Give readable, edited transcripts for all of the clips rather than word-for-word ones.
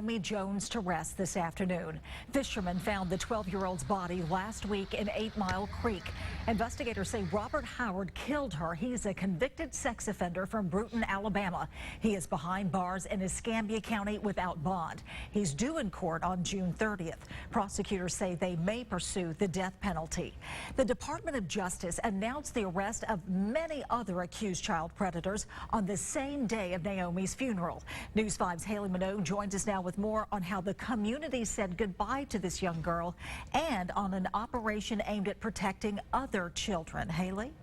Naomi Jones to rest this afternoon. Fishermen found the 12-year-old's body last week in 8 Mile Creek. Investigators say Robert Howard killed her. He's a convicted sex offender from Bruton, Alabama. He is behind bars in Escambia County without bond. He's due in court on June 30th. Prosecutors say they may pursue the death penalty. The Department of Justice announced the arrest of many other accused child predators on the same day of Naomi's funeral. News 5's Hayley Minogue joins us now with more on how the community said goodbye to this young girl and on an operation aimed at protecting other children. Hayley?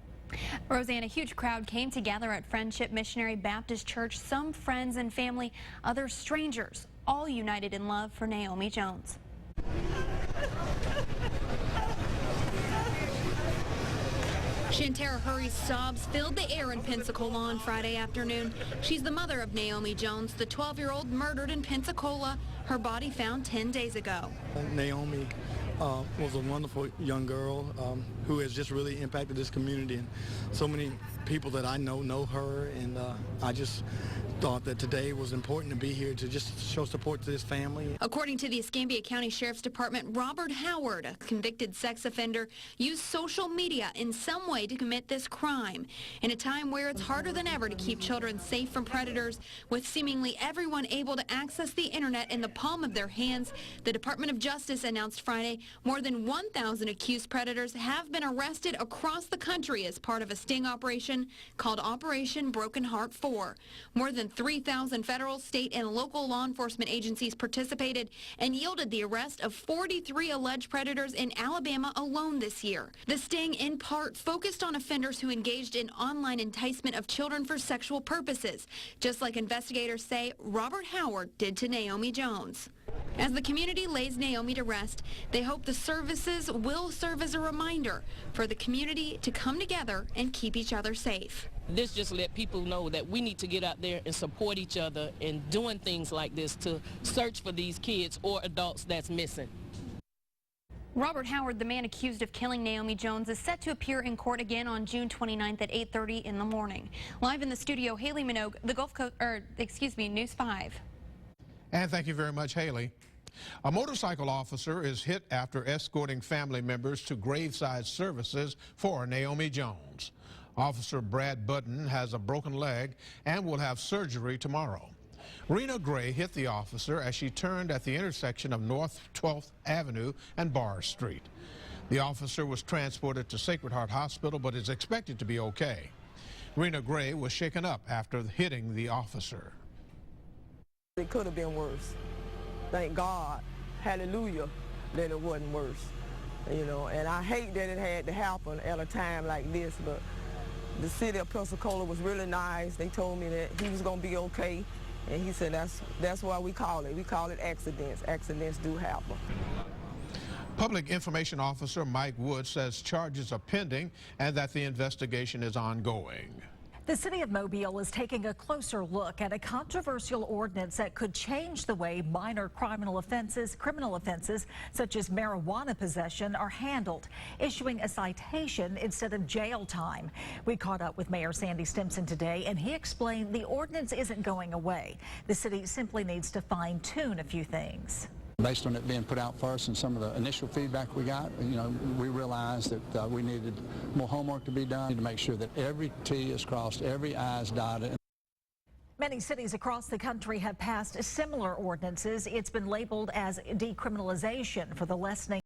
Roseanne, a huge crowd came together at Friendship Missionary Baptist Church. Some friends and family, others strangers, all united in love for Naomi Jones. Shantara Hurry's sobs filled the air in Pensacola on Friday afternoon. She's the mother of Naomi Jones, the 12-year-old murdered in Pensacola. Her body found 10 days ago. Naomi was a wonderful young girl who has just really impacted this community, and so many people that I know her, and I just thought that today was important to be here to just show support to this family. According to the Escambia County Sheriff's Department, Robert Howard, a convicted sex offender, used social media in some way to commit this crime. In a time where it's harder than ever to keep children safe from predators, with seemingly everyone able to access the internet in the palm of their hands, the Department of Justice announced Friday more than 1,000 accused predators have been arrested across the country as part of a sting operation called Operation Broken Heart 4. More than 3,000 federal, state, and local law enforcement agencies participated and yielded the arrest of 43 alleged predators in Alabama alone this year. The sting, in part, focused on offenders who engaged in online enticement of children for sexual purposes, just like investigators say Robert Howard did to Naomi Jones. As the community lays Naomi to rest, they hope the services will serve as a reminder for the community to come together and keep each other safe. This just let people know that we need to get out there and support each other in doing things like this to search for these kids or adults that's missing. Robert Howard, the man accused of killing Naomi Jones, is set to appear in court again on June 29th at 8:30 in the morning. Live in the studio, Hayley Minogue, the Gulf Coast, News 5. And thank you very much, Hayley. A motorcycle officer is hit after escorting family members to graveside services for Naomi Jones. Officer Brad Budden has a broken leg and will have surgery tomorrow. Rena Gray hit the officer as she turned at the intersection of North 12th Avenue and Barr Street. The officer was transported to Sacred Heart Hospital but is expected to be okay. Rena Gray was shaken up after hitting the officer. It could have been worse. Thank God, hallelujah, that it wasn't worse. You know, and I hate that it had to happen at a time like this, but the city of Pensacola was really nice. They told me that he was going to be okay, and he said that's why we call it. We call it accidents. Accidents do happen. Public Information Officer Mike Wood says charges are pending and that the investigation is ongoing. The city of Mobile is taking a closer look at a controversial ordinance that could change the way minor criminal offenses such as marijuana possession are handled, issuing a citation instead of jail time. We caught up with Mayor Sandy Stimson today, and he explained the ordinance isn't going away. The city simply needs to fine-tune a few things. Based on it being put out first and some of the initial feedback we got, we realized that we needed more homework to be done to make sure that every T is crossed, every I is dotted. Many cities across the country have passed similar ordinances. It's been labeled as decriminalization for the less